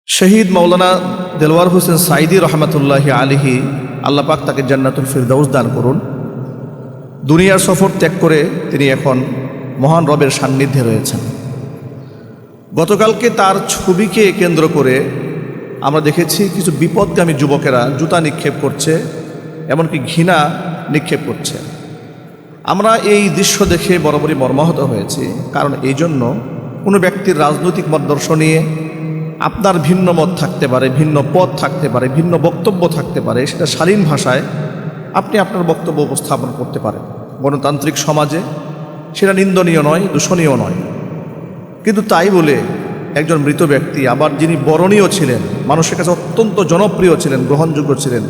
শহীদ মৌলানা দেলওয়ার হোসেন সাইদি রহমতুল্লাহি আলিহি আল্লাহ পাক তাকে জান্নাতুল ফিরদাউস দান করুন। দুনিয়ার সফর ত্যাগ করে তিনি এখন মহান রবের সান্নিধ্যে রয়েছেন। গতকালকে তার ছবিকে কেন্দ্র করে আমরা দেখেছি কিছু বিপদগামী যুবকেরা জুতা নিক্ষেপ করছে, এমনকি ঘৃণা নিক্ষেপ করছে। আমরা এই দৃশ্য দেখে বরাবরই মর্মাহত হয়েছি, কারণ এই জন্য কোনো ব্যক্তির রাজনৈতিক মতাদর্শ নিয়ে আপনার ভিন্ন মত থাকতে পারে, ভিন্ন পথ থাকতে পারে, ভিন্ন বক্তব্য থাকতে পারে, সেটা শালীন ভাষায় আপনি আপনার বক্তব্য উপস্থাপন করতে পারেন। গণতান্ত্রিক সমাজে সেটা নিন্দনীয় নয়, দূষণীয় নয়। কিন্তু তাই বলে একজন মৃত ব্যক্তি, আবার যিনি বরণীয় ছিলেন, মানুষের কাছে অত্যন্ত জনপ্রিয় ছিলেন, গ্রহণযোগ্য ছিলেন,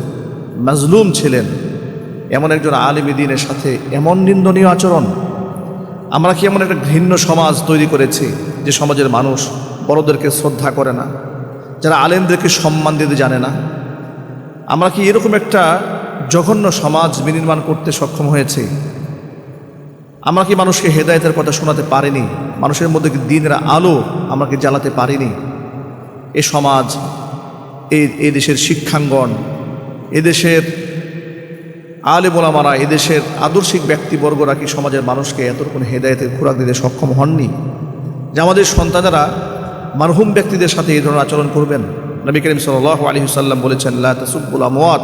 মাজলুম ছিলেন, এমন একজন আলেম দ্বীনের সাথে এমন নিন্দনীয় আচরণ। আমরা কি এমন একটা ঘৃণ্য সমাজ তৈরি করেছি যে সমাজের মানুষ বড়দেরকে শ্রদ্ধা করে না, যারা আলেমদেরকে সম্মান দিতে জানে না? আমরা কি এরকম একটা জঘন্য সমাজ বিনির্মাণ করতে সক্ষম হয়েছি? আমরা কি মানুষকে হেদায়েতের কথা শোনাতে পারিনি? মানুষের মধ্যে কি দ্বীনের আলো আমরা কি জ্বালাতে পারিনি? এ সমাজ, এই দেশের শিক্ষাঙ্গন, এদেশের আলেম ওলামারা, এদেশের আদর্শিক ব্যক্তিবর্গরা কি সমাজের মানুষকে এতটুকু হেদায়েতের খোরাক দিতে সক্ষম হননি যে আমাদের সন্তানেরা মারহুম ব্যক্তিদের সাথে এই ধরনের আচরণ করবেন? নবী করিম সাল্লাল্লাহু আলাইহি ওয়াসাল্লাম বলেছেন, লা তাসুব্বুল আমওয়াত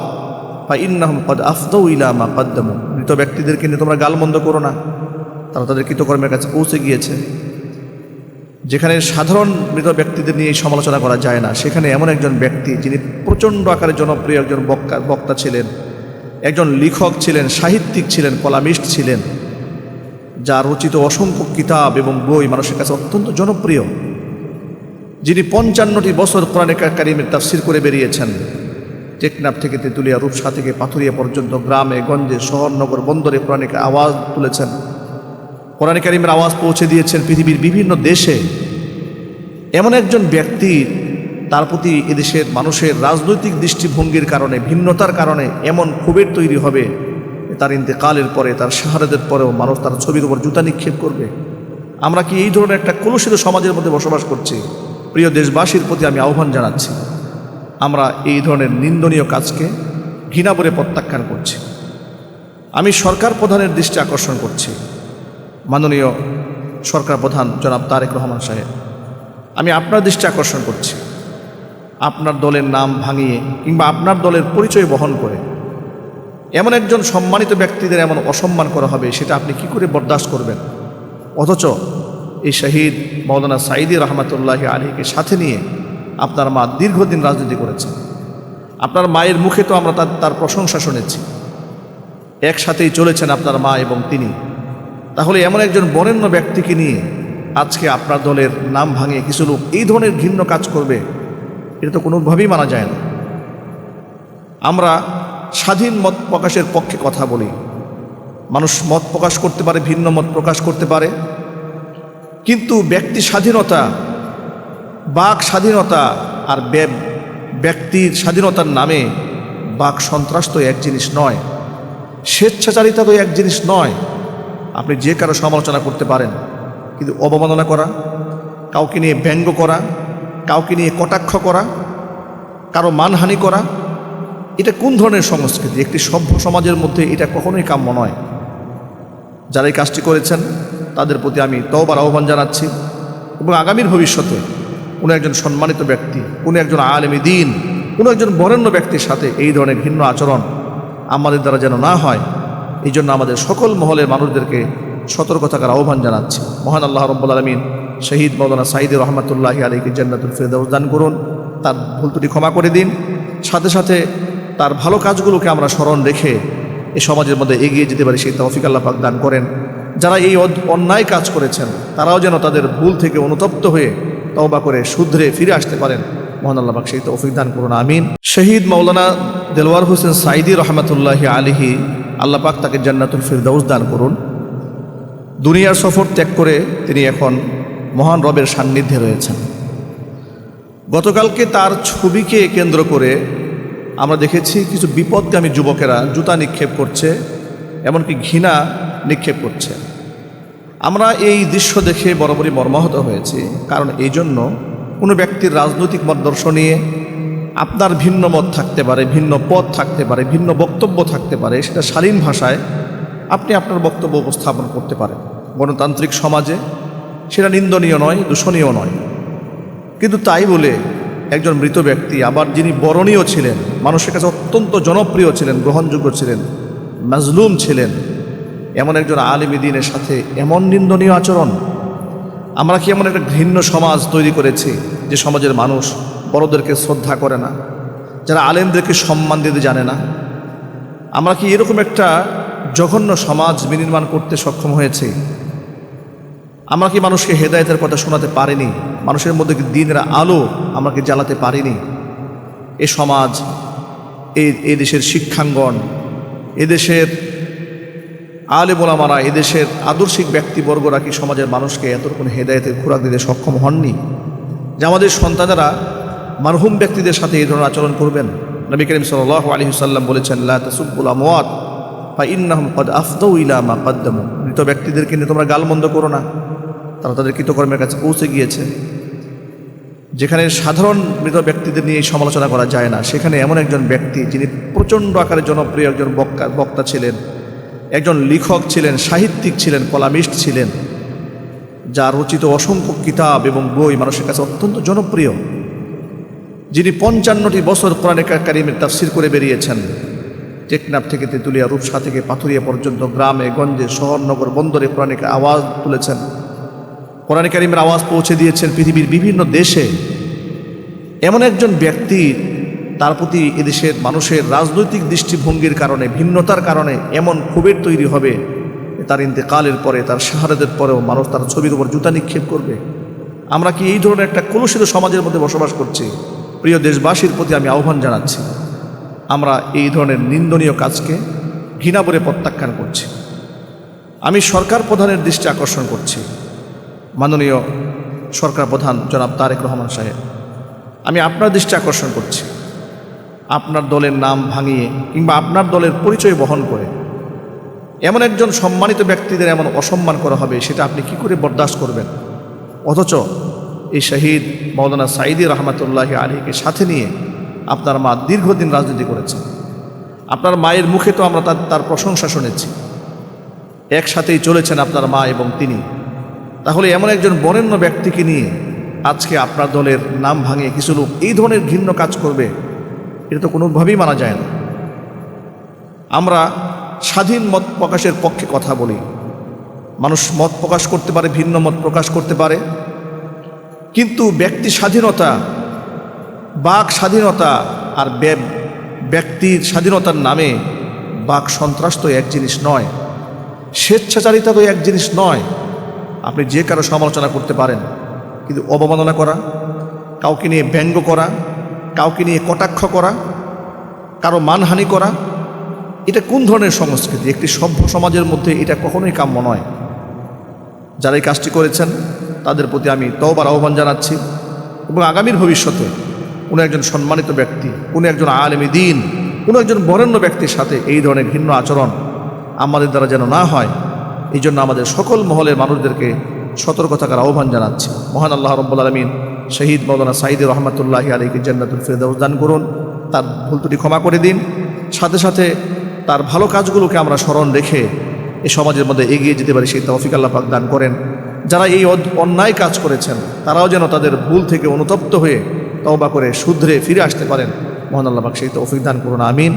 ফাইন্নাহুম ক্বাদ আফদাউ ইলা মা কদ্দামু। মৃত ব্যক্তিদেরকে নিয়ে তোমরা গালমন্দ করো না, তারা তাদের কৃতকর্মের কাছে পৌঁছে গিয়েছে। যেখানে সাধারণ মৃত ব্যক্তিদের নিয়ে সমালোচনা করা যায় না, সেখানে এমন একজন ব্যক্তি যিনি প্রচণ্ড আকারে জনপ্রিয় একজন বক্তা ছিলেন, একজন লেখক ছিলেন, সাহিত্যিক ছিলেন, কলামিস্ট ছিলেন, যার রচিত অসংখ্য কিতাব এবং বই মানুষের কাছে অত্যন্ত জনপ্রিয়, যিনি 55টি বছর কোরআনে কারিমের তাফসীর করে বেরিয়েছেন। টেকনাফ থেকে তেঁতুলিয়া, রূপসা থেকে পাথুরিয়া পর্যন্ত গ্রামে গঞ্জে, শহর নগর বন্দরে কোরআনে আওয়াজ তুলেছেন, কোরআনে কারিমের আওয়াজ পৌঁছে দিয়েছেন পৃথিবীর বিভিন্ন দেশে। এমন একজন ব্যক্তি, তার প্রতি এদেশের মানুষের রাজনৈতিক দৃষ্টিভঙ্গির কারণে, ভিন্নতার কারণে এমন ক্ষোভের তৈরি হবে, তার ইন্তেকালের পরে, তার শাহাদাতের পরেও মানুষ তার ছবির উপর জুতা নিক্ষেপ করবে। আমরা কি এই ধরনের একটা কলুষিত সমাজের মধ্যে বসবাস করছি? প্রিয় দেশবাসীর প্রতি আমি আহ্বান জানাচ্ছি, আমরা এই ধরনের নিন্দনীয় কাজকে ঘৃণা করে প্রত্যাখ্যান করছি। আমি সরকার প্রধানের দৃষ্টি আকর্ষণ করছি, মাননীয় সরকার প্রধান জনাব তারেক রহমান সাহেব, আমি আপনার দৃষ্টি আকর্ষণ করছি, আপনার দলের নাম ভাঙিয়ে কিংবা আপনার দলের পরিচয় বহন করে এমন একজন সম্মানিত ব্যক্তিদের এমন অসম্মান করা হবে, সেটা আপনি কি করে বরদাস্ত করবেন? অথচ এই শহীদ মৌলানা সাইদি রহমতুল্লাহি আলিকে সাথে নিয়ে আপনার মা দীর্ঘদিন রাজনীতি করেছেন। আপনার মায়ের মুখে তো আমরা তার প্রশংসা শুনেছি, একসাথেই চলেছেন আপনার মা এবং তিনি। তাহলে এমন একজন বরেণ্য ব্যক্তিকে নিয়ে আজকে আপনার দলের নাম ভাঙিয়ে কিছু লোক এই ধরনের ঘৃণ্য কাজ করবে, এটা তো কোনোভাবেই মানা যায় না। আমরা স্বাধীন মত প্রকাশের পক্ষে কথা বলি, মানুষ মত প্রকাশ করতে পারে, ভিন্ন মত প্রকাশ করতে পারে, কিন্তু ব্যক্তি স্বাধীনতা, বাক স্বাধীনতা আর ব্যক্তির স্বাধীনতার নামে বাক সন্ত্রাস তো এক জিনিস নয়, স্বেচ্ছাচারিতা তো এক জিনিস নয়। আপনি যে কারো সমালোচনা করতে পারেন, কিন্তু অবমাননা করা, কাউকে নিয়ে ব্যঙ্গ করা, কাউকে নিয়ে কটাক্ষ করা, কারো মানহানি করা, এটা কোন ধরনের সংস্কৃতি? একটি সভ্য সমাজের মধ্যে এটা কখনোই কাম্য নয়। যারা এই কাজটি করেছেন তাদের প্রতি আমি তওবার আহ্বান জানাচ্ছি, এবং আগামীর ভবিষ্যতে কোনো একজন সম্মানিত ব্যক্তি, কোনো একজন আলেমী দ্বীন, কোনো একজন বরেণ্য ব্যক্তির সাথে এই ধরনের ঘৃণ্য আচরণ আমাদের দ্বারা যেন না হয়, এই জন্য আমাদের সকল মহলের মানুষদেরকে সতর্ক থাকার আহ্বান জানাচ্ছি। মহান আল্লাহ রাব্বুল আলামিন শহীদ মৌলানা সাইদি রহমতুল্লাহি আলাইহি জান্নাতুল ফিরদাউস দান করুন, তার ভুল ত্রুটি ক্ষমা করে দিন, সাথে সাথে তার ভালো কাজগুলোকে আমরা স্মরণ রেখে এই সমাজের মধ্যে এগিয়ে যেতে পারি সেই তৌফিক আল্লাহ পাক দান করেন। যারা এই অন্যায় কাজ করেছেন তারাও যেন তাদের ভুল থেকে অনুতপ্ত হয়ে তওবা করে শুধরে ফিরে আসতে পারেন। মহান আল্লাহ পাক সেই তৌফিক দান করুন, আমিন। শহীদ মৌলানা দেলওয়ার হোসেন সাইদি রহমতুল্লাহি আলিহি আল্লাহ পাক তাকে জান্নাতুল ফিরদাউস দান করুন। দুনিয়ার সফর ত্যাগ করে তিনি এখন মহান রবের সান্নিধ্যে রয়েছেন। গতকালকে তার ছবিকে কেন্দ্র করে আমরা দেখেছি কিছু বিপদগামী যুবকেরা জুতা নিক্ষেপ করছে, এমনকি ঘৃণা নিক্ষেপ করছে। আমরা এই দৃশ্য দেখে বরাবরই মর্মাহত হয়েছি, কারণ এই জন্য কোনো ব্যক্তির রাজনৈতিক মতাদর্শ নিয়ে আপনার ভিন্ন মত থাকতে পারে, ভিন্ন পথ থাকতে পারে, ভিন্ন বক্তব্য থাকতে পারে, সেটা শালীন ভাষায় আপনি আপনার বক্তব্য উপস্থাপন করতে পারেন। গণতান্ত্রিক সমাজে সেটা নিন্দনীয় নয়, দূষণীয় নয়। কিন্তু তাই বলে একজন মৃত ব্যক্তি, আবার যিনি বরণীয় ছিলেন, মানুষের কাছে অত্যন্ত জনপ্রিয় ছিলেন, গ্রহণযোগ্য ছিলেন, মাজলুম ছিলেন, এমন একজন আলেমী দ্বীনের সাথে এমন নিন্দনীয় আচরণ! আমরা কি এমন একটা ঘৃণ্য সমাজ তৈরি করেছি যে সমাজের মানুষ বড়দেরকে শ্রদ্ধা করে না, যারা আলেমদেরকে সম্মান দিতে জানে না? আমরা কি এরকম একটা জঘন্য সমাজ বিনির্মাণ করতে সক্ষম হয়েছি? আমরা কি মানুষকে হেদায়েতের কথা শোনাতে পারিনি? মানুষের মধ্যে কি দ্বীনের আলো আমরা কি জ্বালাতে পারিনি? এ সমাজ, এই দেশের শিক্ষাঙ্গন, এদেশের আলেম ওলামারা, এদেশের আদর্শিক ব্যক্তিবর্গরা কি সমাজের মানুষকে এতটুকু হেদায়েতের খোরাক দিতে সক্ষম হননি যে আমাদের সন্তানেরা মারহুম ব্যক্তিদের সাথে এই ধরনের আচরণ করবেন? নবী করিম সাল্লাল্লাহু আলাইহি ওয়াসাল্লাম বলেছেন, লা তাসুব্বুল আমওয়াত ফাইন্নাহুম ক্বাদ আফদাউ ইলা মা কদ্দামু। মৃত ব্যক্তিদেরকে নিয়ে তোমরা গালমন্দ করো না, তারা তাদের কৃতকর্মের কাছে পৌঁছে গিয়েছে। যেখানে সাধারণ মৃত ব্যক্তিদের নিয়ে সমালোচনা করা যায় না, সেখানে এমন একজন ব্যক্তি যিনি প্রচণ্ড আকারে জনপ্রিয় একজন বক্তা ছিলেন, একজন লেখক ছিলেন, সাহিত্যিক ছিলেন, কলামিস্ট ছিলেন, যার রচিত অসংখ্য কিতাব এবং বই মানুষের কাছে অত্যন্ত জনপ্রিয়, যিনি 55টি বছর কোরআন কারীমের তাফসীর করে বেরিয়েছেন। টেকনাফ থেকে তেঁতুলিয়া, রূপসা থেকে পাথুরিয়া পর্যন্ত গ্রামে গঞ্জে, শহর নগর বন্দরে কোরআনের আওয়াজ তুলেছেন, কোরআন কারীমের আওয়াজ পৌঁছে দিয়েছেন পৃথিবীর বিভিন্ন দেশে। এমন একজন ব্যক্তি, তার প্রতি এদেশের মানুষের রাজনৈতিক দৃষ্টিভঙ্গির কারণে, ভিন্নতার কারণে এমন ক্ষোভের তৈরি হবে, তার ইন্তেকালের পরে, তার শাহাদাতের পরেও মানুষ তার ছবির উপর জুতা নিক্ষেপ করবে। আমরা কি এই ধরনের একটা কলুষিত সমাজের মধ্যে বসবাস করছি? প্রিয় দেশবাসীর প্রতি আমি আহ্বান জানাচ্ছি, আমরা এই ধরনের নিন্দনীয় কাজকে ঘৃণা করে প্রত্যাখ্যান করছি। আমি সরকার প্রধানের দৃষ্টি আকর্ষণ করছি, মাননীয় সরকার প্রধান জনাব তারেক রহমান সাহেব, আমি আপনার দৃষ্টি আকর্ষণ করছি, আপনার দলের নাম ভাঙিয়ে কিংবা আপনার দলের পরিচয় বহন করে এমন একজন সম্মানিত ব্যক্তিদের এমন অসম্মান করা হবে, সেটা আপনি কি করে বরদাস্ত করবেন? অথচ এই শহীদ মাওলানা সাঈদী রহমাতুল্লাহি আলাইহিকে সাথে নিয়ে আপনার মা দীর্ঘদিন রাজনীতি করেছেন। আপনার মায়ের মুখে তো আমরা তার প্রশংসা শুনেছি, একসাথেই চলেছেন আপনার মা এবং তিনি। তাহলে এমন একজন বরেণ্য ব্যক্তিকে নিয়ে আজকে আপনার দলের নাম ভাঙিয়ে কিছু লোক এই ধরনের ঘৃণ্য কাজ করবে, এটা তো কোনোভাবেই মানা যায় না। আমরা স্বাধীন মত প্রকাশের পক্ষে কথা বলি, মানুষ মত প্রকাশ করতে পারে, ভিন্ন মত প্রকাশ করতে পারে, কিন্তু ব্যক্তি স্বাধীনতা, বাক স্বাধীনতা আর ব্যক্তির স্বাধীনতার নামে বাক সন্ত্রাস তো এক জিনিস নয়, স্বেচ্ছাচারিতা তো এক জিনিস নয়। আপনি যে কারো সমালোচনা করতে পারেন, কিন্তু অবমাননা করা, কাউকে নিয়ে ব্যঙ্গ করা, কাউকে নিয়ে কটাক্ষ করা, কারো মানহানি করা, এটা কোন ধরনের সংস্কৃতি? একটি সভ্য সমাজের মধ্যে এটা কখনোই কাম্য নয়। যারা এই কাজটি করেছেন তাদের প্রতি আমি তওবার আহ্বান জানাচ্ছি, এবং আগামীর ভবিষ্যতে কোনো একজন সম্মানিত ব্যক্তি, কোনো একজন আলেমী দ্বীন, কোনো একজন বরেণ্য ব্যক্তির সাথে এই ধরনের ঘৃণ্য আচরণ আমাদের দ্বারা যেন না হয়, এই জন্য আমাদের সকল মহলের মানুষদেরকে সতর্ক থাকার আহ্বান জানাচ্ছি। মহান আল্লাহ রাব্বুল আলামিন শহীদ মাওলানা সাঈদী রহমাতুল্লাহি আলাইহিকে জান্নাতুল ফিরদাউস দান করুন, তার ভুল ত্রুটি ক্ষমা করে দিন, সাথে সাথে তার ভালো কাজগুলোকে আমরা স্মরণ রেখে এই সমাজের মধ্যে এগিয়ে যেতে পারি, সেই তৌফিক আল্লাহ পাক দান করেন। যারা এই অন্যায় কাজ করেছেন তারাও যেন তাদের ভুল থেকে অনুতপ্ত হয়ে তওবা করে শুধরে ফিরে আসতে পারেন। মহান আল্লাহ পাক সেই তৌফিক দান করুন, আমিন।